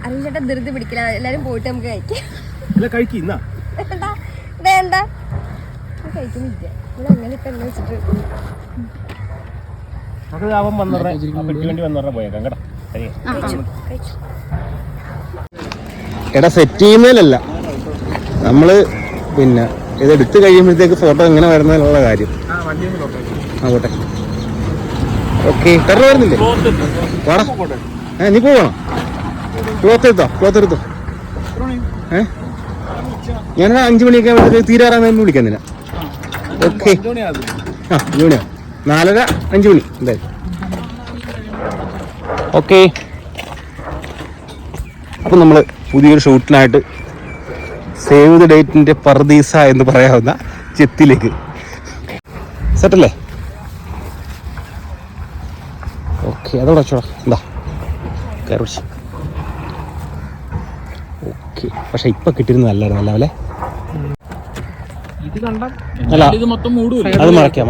അറിയിച്ചേട്ടാ ധൃതി പിടിക്കില്ല, എല്ലാരും പോയിട്ട് നമുക്ക് കഴിക്കാം. വേണ്ട കഴിക്കുന്നില്ല ഇവിടെ എങ്ങനെ ഇപ്പൊ എന്നെ വെച്ചിട്ട് എടാ സെറ്റ് ചെയ്യുന്നതിലല്ല നമ്മള് പിന്നെ ഇതെടുത്ത് കഴിയുമ്പോഴത്തേക്ക് ഫോട്ടോ എങ്ങനെ വരുന്നതിനുള്ള കാര്യം. ആകട്ടെ ഓക്കെ. ടെറർ വരുന്നില്ലേ? വാടാ നീ പോകണം. ക്ലോത്ത് എടുത്തോ. ഞാൻ 5 മണിയൊക്കെ ആകുമ്പോഴത്തേക്ക് തീരാറാന്ന് വിളിക്കാൻ തന്നെ. ഓക്കെ 5 മണിയാ 4:30 5 മണി എന്തായാലും. ഓക്കെ അപ്പം നമ്മൾ പുതിയൊരു ഷൂട്ടിനായിട്ട് സേവ് ദ ഡേറ്റിൻ്റെ പർദീസ എന്ന് പറയാവുന്ന ചെത്തിലേക്ക് സെറ്റല്ലേ? ഓക്കെ അതോടെ വെച്ചോടാ. എന്താ കയറി പിടിച്ച്. ഓക്കെ പക്ഷെ ഇപ്പം കിട്ടിയിരുന്നല്ലായിരുന്നു അല്ല അല്ലേ? അല്ല അത് മറക്കാം.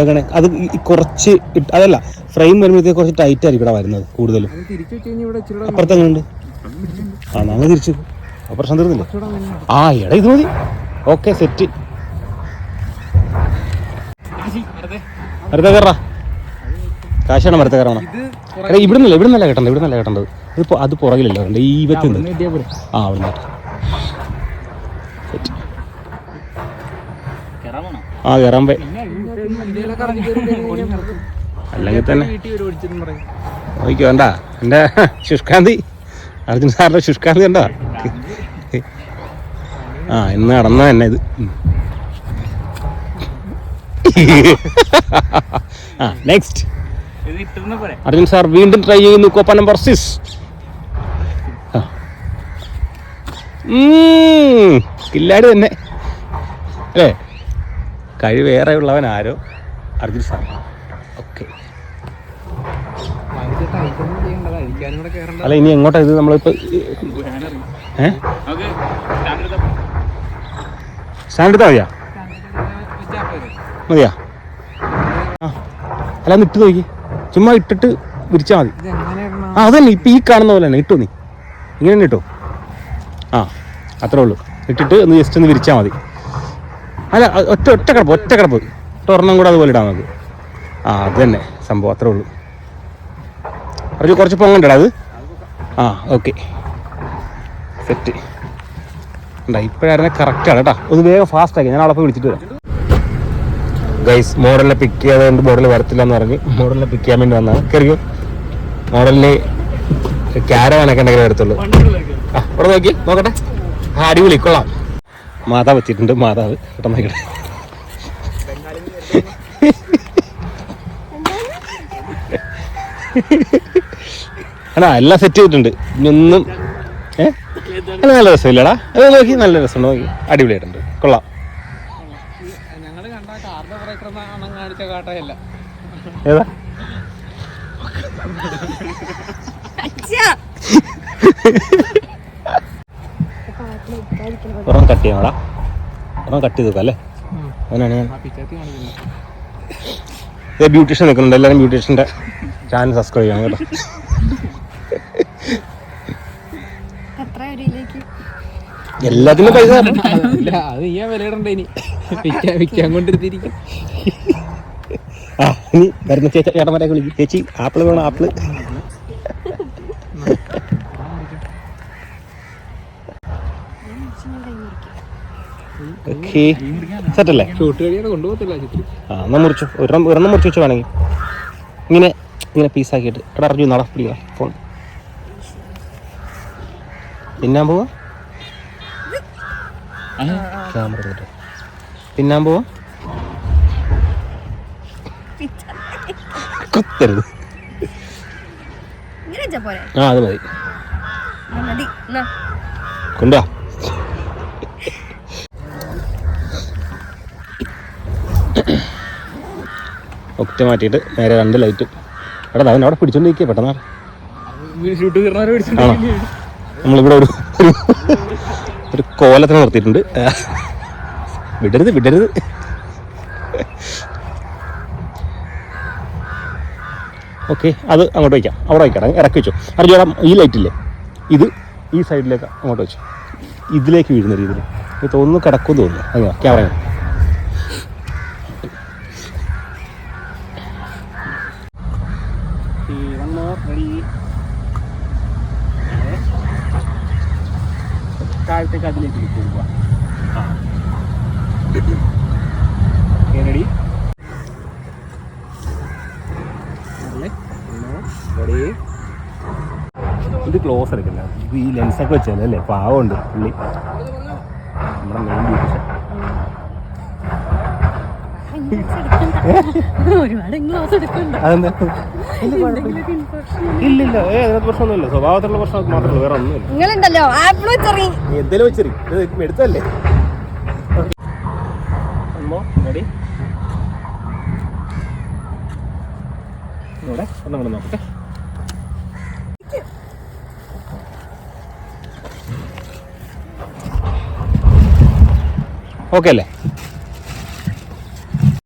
എങ്ങനെ അത് കുറച്ച് അതല്ല ഫ്രെയിം വരുമ്പോഴത്തേക്ക് കുറച്ച് ടൈറ്റ് ആയിരിക്കും ഇവിടെ വരുന്നത് കൂടുതലും. അപ്പുറത്തെങ്ങനെയുണ്ട്? അങ്ങനെ തിരിച്ചു പ്രശ്നം തീർന്നില്ലേ? എടാ ഇത് മതി. Okay set. അടുത്ത കയറാ കാശാണ് മരത്തെ കയറണം. എടാ ഇവിടുന്നല്ല കേട്ടത്. ഇതിപ്പോ അത് പുറകിലല്ലോ ഈ ഇവറ്റുണ്ട്. അവിടെ കയറാൻ പോയി അല്ലെങ്കിൽ തന്നെ നോക്കിക്കോ. വേണ്ട എൻ്റെ ശുഷ്കാന്തി, അർജുൻ സാറിൻ്റെ ശുഷ്കാന്തി കണ്ടോ? ഇന്ന് നടന്ന തന്നെ ഇത്. നെക്സ്റ്റ് അർജുൻ സാർ വീണ്ടും ട്രൈ ചെയ്യുന്നു. Copa number 6. കില്ലാടി തന്നെ അല്ലേ? കഴിവേറെ ഉള്ളവൻ ആരോ അർജുൻ സാർ. ഓക്കെ അല്ല ഇനി എങ്ങോട്ടാ ഇത്? നമ്മളിപ്പോൾ സ്റ്റാൻഡ് എടുത്താൽ മതിയാ? അല്ല ഒന്ന് ഇട്ട് നോക്കി, ചുമ്മാ ഇട്ടിട്ട് വിരിച്ചാൽ മതി. അതന്നെ ഇപ്പം ഈ കാണുന്ന പോലെ തന്നെ ഇട്ടോ. നീ ഇങ്ങനെ തന്നെ ഇട്ടോ. അത്രേ ഉള്ളൂ. ഇട്ടിട്ട് ഒന്ന് ജസ്റ്റ് ഒന്ന് വിരിച്ചാൽ മതി. അല്ല ഒറ്റ കിടപ്പ് ഒരെണ്ണം കൂടെ അതുപോലെ ഇടാം നമുക്ക്. അത് തന്നെ സംഭവം, അത്രേ ഉള്ളൂ. കുറച്ച് പൊങ്ങണ്ടടാ അത്. Okay set. ഇപ്പോഴായിരുന്നെ കറക്റ്റാണ് കേട്ടോ. ഒന്ന് വേഗം ഫാസ്റ്റ് ആക്കി. ഞാൻ അവിടെ പോയി വിളിച്ചിട്ട് വരാം. ഗൈസ് മോഡലിനെ പിക്ക് ചെയ്യാതെ മോഡൽ വരത്തില്ല എന്ന് പറഞ്ഞ് മോഡലിനെ പിക്ക് ചെയ്യാൻ വേണ്ടി വന്നതാണ്. കയറിയോ? മോഡലിന് ക്യാരവാനൊക്കെ ഉണ്ടെങ്കിൽ വരത്തുള്ളൂ. ഇവിടെ നോക്കട്ടെ. അടിപൊളി കൊള്ളാം. മാതാവ് എത്തിയിട്ടുണ്ട്. മാതാവ് കേട്ടോ നോക്കട്ടെ. എല്ലാം സെറ്റ് ചെയ്തിട്ടുണ്ട്. ഇനിയൊന്നും നല്ല രസമില്ലടാ. അത് നോക്കി നല്ല രസമുണ്ട്. നോക്കി അടിപൊളിയായിട്ടുണ്ട്. കൊള്ളാം. ഏതാ ഒരെണ്ണം കട്ട് ചെയ്യണോടാ. ഒരെണ്ണം കട്ട് ചെയ്ത് അല്ലേ? അങ്ങനെയാണ് ഞാൻ ബ്യൂട്ടീഷ്യൻ നിൽക്കുന്നുണ്ട്. എല്ലാവരും ബ്യൂട്ടീഷ്യൻ്റെ ചാനൽ സബ്സ്ക്രൈബ് ചെയ്യണം കേട്ടോ. എല്ലാത്തിനും പൈസ ഇനി വരുന്ന ചേട്ടന്മാരെ വിളിക്കും. ചേച്ചി ആപ്പിള് വേണം, ആപ്പിള്. സെറ്റല്ലേ? എന്നാ മുറിച്ചു ഒരെണ്ണം മുറിച്ച് വെച്ച് വേണമെങ്കിൽ ഇങ്ങനെ പീസാക്കിയിട്ട്. എടാ അറിഞ്ഞു നാളെ പിടിക്കാം ഫോൺ. തിന്നാൻ പോവാ ക്യാമറ തിന്നാൻ പോവാ. കുത്തരുത്. അത് മതി. കൊണ്ടാ ഒറ്റ മാറ്റിയിട്ട് നേരെ 2 ലൈറ്റും. എടാ അവൻ അവിടെ പിടിച്ചോണ്ടിരിക്കുക പെട്ടെന്ന്. ആണോ? നമ്മളിവിടെ ഒരു കോലത്തിന് നിർത്തിയിട്ടുണ്ട്. വിടരുത്. ഓക്കെ, അത് അങ്ങോട്ട് വയ്ക്കാം. അവിടെ വയ്ക്കാം, ഇറക്കി വെച്ചു. അറിഞ്ഞോ ഈ ലൈറ്റില്ലേ, ഇത് ഈ സൈഡിലേക്ക് അങ്ങോട്ട് വെച്ചു. ഇതിലേക്ക് വീഴുന്ന രീതിയിൽ ഇത് തോന്നുന്നു, കിടക്കുമെന്ന് തോന്നുന്നു. അങ്ങനെ ക്യാമറ താഴത്തേക്ക് അതിലേക്ക് പോകുക. റെഡി, ഇത് ക്ലോസ് എടുക്കില്ല. ഇത് ഈ ലെൻസൊക്കെ വെച്ചാൽ അല്ലേ, പാവമുണ്ട് പുള്ളി, നമ്മുടെ മെയിൻ ബ്യൂട്ടിഷൻ. അതെന്താ? ഇല്ലില്ല, അതിനകത്ത് പ്രശ്നമൊന്നുമില്ല. സ്വഭാവത്തിലുള്ള പ്രശ്നം മാത്രമേ, വേറെ ഒന്നുമില്ല. നിങ്ങളുണ്ടല്ലോ എന്തെങ്കിലും വെച്ചെറി, ഇത് എടുത്തല്ലേ. റെഡി, ഇവിടെ ഒന്നും നോക്കട്ടെ. ഓക്കെ അല്ലേ?